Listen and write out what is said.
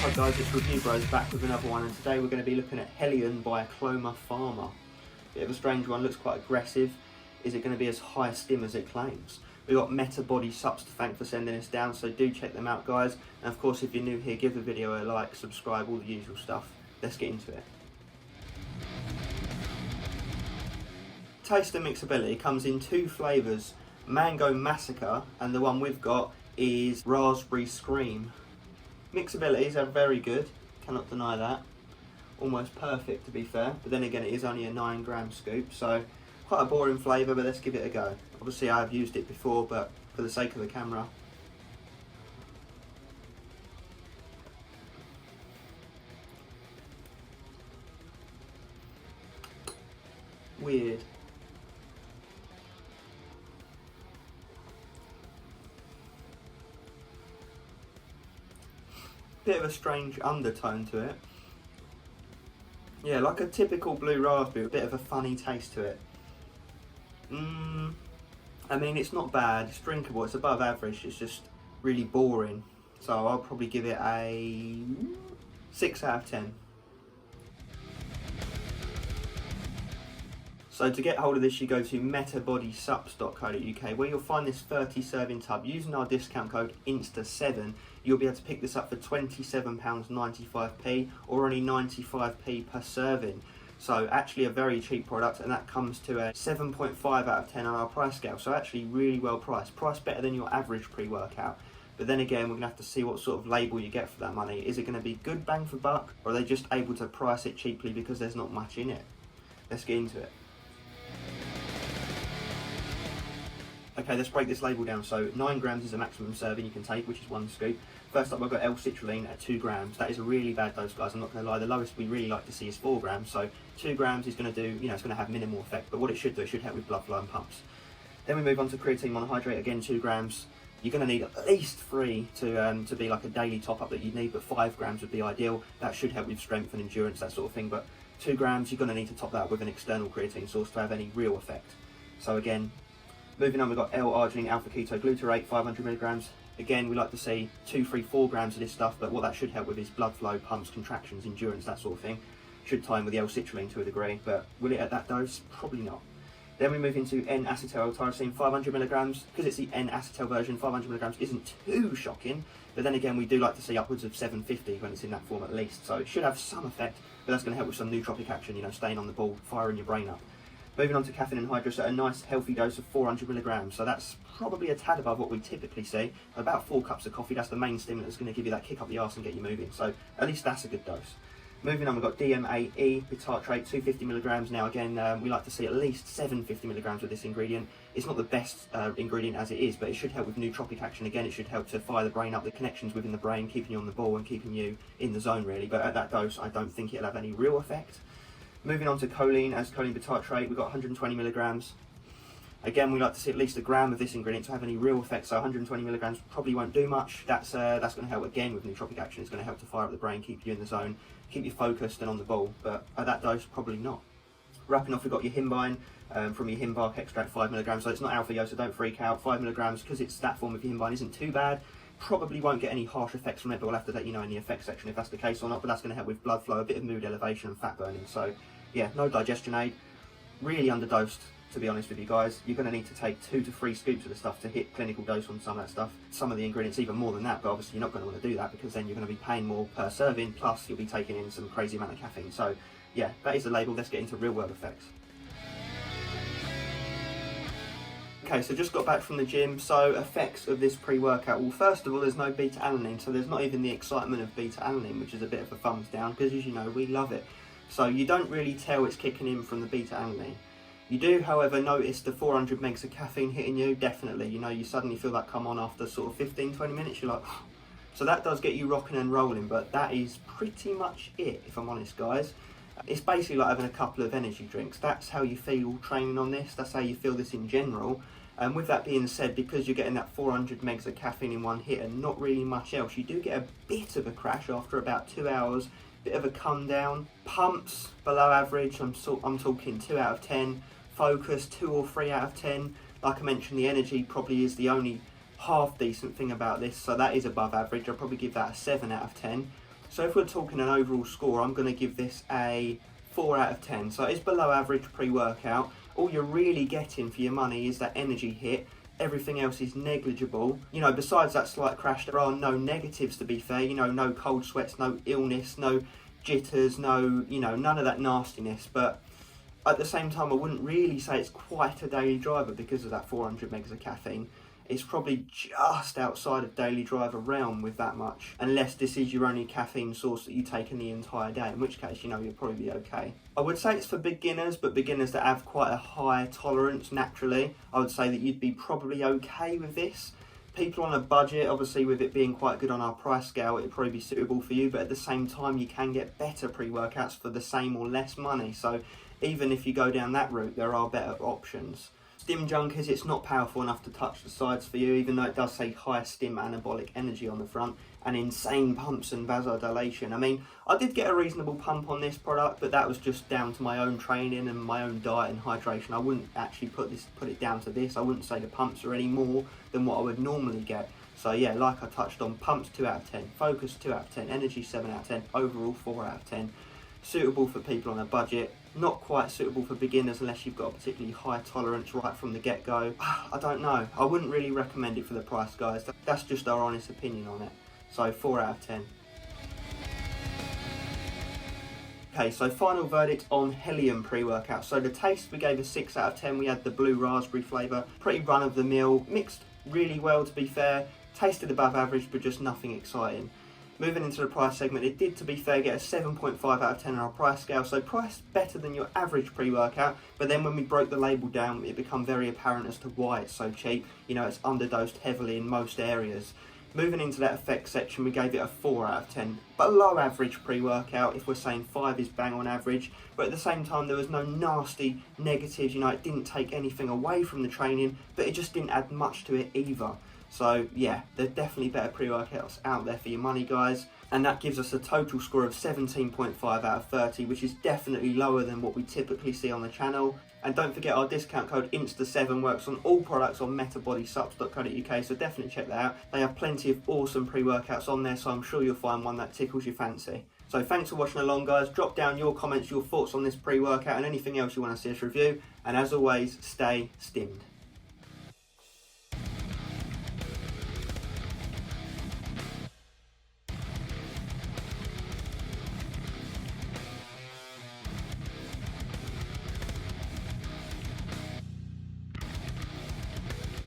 Hi guys, it's Review Bros back with another one, and today we're going to be looking at HELLION by Cloma Pharma. Bit of a strange one, looks quite aggressive. Is it going to be as high a stim as it claims? We've got Metabody Subs to thank for sending us down, so do check them out guys. And of course, if you're new here, give the video a like, subscribe, all the usual stuff. Let's get into it. Taste and Mixability comes in two flavours, Mango Massacre, and the one we've got is Raspberry Scream. Mixabilities are very good, cannot deny that. Almost perfect to be fair, but then again it is only a 9 gram scoop, so quite a boring flavour, but let's give it a go. Obviously I have used it before, but for the sake of the camera. Weird. Bit of a strange undertone to it. Yeah, like a typical blue raspberry, a bit of a funny taste to it. I mean, it's not bad, it's drinkable, it's above average, it's just really boring. So I'll probably give it a 6 out of 10. So to get hold of this, you go to metabodysubs.co.uk, where you'll find this 30 serving tub. Using our discount code INSTA7, you'll be able to pick this up for £27.95p or only 95p per serving. So actually a very cheap product, and that comes to a 7.5 out of 10 on our price scale. So actually really well priced. Priced better than your average pre-workout. But then again, we're going to have to see what sort of label you get for that money. Is it going to be good bang for buck, or are they just able to price it cheaply because there's not much in it? Let's get into it. Okay, let's break this label down. So 9 grams is the maximum serving you can take, which is 1 scoop. First up, I've got L-citrulline at 2 grams. That is a really bad dose, guys. I'm not going to lie. The lowest we really like to see is 4 grams. So 2 grams is going to do, it's going to have minimal effect. But what it should do, it should help with blood flow and pumps. Then we move on to creatine monohydrate. Again, 2 grams. You're going to need at least 3 to be like a daily top-up that you'd need, but 5 grams would be ideal. That should help with strength and endurance, that sort of thing. But 2 grams, you're going to need to top that up with an external creatine source to have any real effect. So again, moving on, we've got L-arginine alpha-ketoglutarate, 500 milligrams. Again, we like to see 2, 3, 4 grams of this stuff, but what that should help with is blood flow, pumps, contractions, endurance, that sort of thing. Should tie in with the L-citrulline to a degree, but will it at that dose? Probably not. Then we move into N-acetyl-L-tyrosine, 500 milligrams. Because it's the N-acetyl version, 500 milligrams isn't too shocking, but then again, we do like to see upwards of 750 when it's in that form at least, so it should have some effect, but that's going to help with some nootropic action, staying on the ball, firing your brain up. Moving on to caffeine anhydrous at a nice healthy dose of 400 milligrams. So that's probably a tad above what we typically see. About 4 cups of coffee, that's the main stimulant that's going to give you that kick up the arse and get you moving. So at least that's a good dose. Moving on, we've got DMAE bitartrate, 250 milligrams. Now again, we like to see at least 750 milligrams with this ingredient. It's not the best ingredient as it is, but it should help with nootropic action. Again, it should help to fire the brain up, the connections within the brain, keeping you on the ball and keeping you in the zone really. But at that dose, I don't think it'll have any real effect. Moving on to choline, as choline bitartrate, we've got 120 milligrams. Again, we like to see at least 1 gram of this ingredient to have any real effect, so 120 milligrams probably won't do much. That's going to help again with nootropic action. It's going to help to fire up the brain, keep you in the zone, keep you focused and on the ball, but at that dose, probably not. Wrapping off, we've got your himbine from your him bark extract, 5 milligrams, so it's not alpha yo, so don't freak out. 5 milligrams, because it's that form of himbine, isn't too bad. Probably won't get any harsh effects from it, but we'll have to let you know in the effects section if that's the case or not, but that's going to help with blood flow, a bit of mood elevation and fat burning, so yeah, no digestion aid, really underdosed to be honest with you guys. You're going to need to take 2 to 3 scoops of the stuff to hit clinical dose on some of that stuff. Some of the ingredients even more than that, but obviously you're not going to want to do that because then you're going to be paying more per serving, plus you'll be taking in some crazy amount of caffeine. So yeah, that is the label. Let's get into real world effects. Okay, so just got back from the gym. So effects of this pre-workout. Well, first of all, there's no beta-alanine, so there's not even the excitement of beta-alanine, which is a bit of a thumbs down because, as you know, we love it. So you don't really tell it's kicking in from the beta-alanine. You do, however, notice the 400 megs of caffeine hitting you, definitely. You suddenly feel that come on after sort of 15-20 minutes, you're like, so that does get you rocking and rolling, but that is pretty much it, if I'm honest, guys. It's basically like having a couple of energy drinks. That's how you feel training on this, that's how you feel this in general. And with that being said, because you're getting that 400 megs of caffeine in one hit and not really much else, you do get a bit of a crash after about 2 hours, bit of a come down. Pumps below average, I'm talking 2 out of 10. Focus 2 or 3 out of 10. Like I mentioned, the energy probably is the only half decent thing about this, so that is above average. I'll probably give that a 7 out of 10. So if we're talking an overall score, I'm going to give this a 4 out of 10. So it's below average pre-workout. All you're really getting for your money is that energy hit. Everything else is negligible. You know, besides that slight crash, there are no negatives, to be fair. You know, no cold sweats, no illness, no jitters, no, you know, none of that nastiness. But at the same time, I wouldn't really say it's quite a daily driver because of that 400 megs of caffeine. It's probably just outside of daily driver realm with that much, unless this is your only caffeine source that you take in the entire day, in which case, you know, you'll probably be okay. I would say it's for beginners, but beginners that have quite a high tolerance naturally, I would say that you'd be probably okay with this. People on a budget, obviously with it being quite good on our price scale, it'd probably be suitable for you, but at the same time, you can get better pre-workouts for the same or less money. So even if you go down that route, there are better options. Stim Junkies, it's not powerful enough to touch the sides for you, even though it does say high stim anabolic energy on the front and insane pumps and vasodilation. I mean, I did get a reasonable pump on this product, but that was just down to my own training and my own diet and hydration. I wouldn't actually put it down to this. I wouldn't say the pumps are any more than what I would normally get. So yeah, like I touched on, pumps 2 out of 10, focus 2 out of 10, energy 7 out of 10, overall 4 out of 10. Suitable for people on a budget, not quite suitable for beginners unless you've got a particularly high tolerance right from the get-go. I don't know, I wouldn't really recommend it for the price, guys. That's just our honest opinion on it. So 4 out of 10. Okay, so final verdict on HELLION pre-workout. So the taste, we gave a 6 out of 10. We had the blue raspberry flavour, pretty run-of-the-mill, mixed really well, to be fair. Tasted above average, but just nothing exciting. Moving into the price segment, it did, to be fair, get a 7.5 out of 10 on our price scale, so priced better than your average pre-workout, but then when we broke the label down, it became very apparent as to why it's so cheap. You know, it's underdosed heavily in most areas. Moving into that effects section, we gave it a 4 out of 10. Below average pre-workout, if we're saying 5 is bang on average, but at the same time there was no nasty negatives. You know, it didn't take anything away from the training, but it just didn't add much to it either. So yeah, there's definitely better pre-workouts out there for your money, guys. And that gives us a total score of 17.5 out of 30, which is definitely lower than what we typically see on the channel. And don't forget, our discount code INSTA7 works on all products on metabodysups.co.uk, so definitely check that out. They have plenty of awesome pre-workouts on there, so I'm sure you'll find one that tickles your fancy. So thanks for watching along, guys. Drop down your comments, your thoughts on this pre-workout and anything else you want to see us review. And as always, stay stimmed.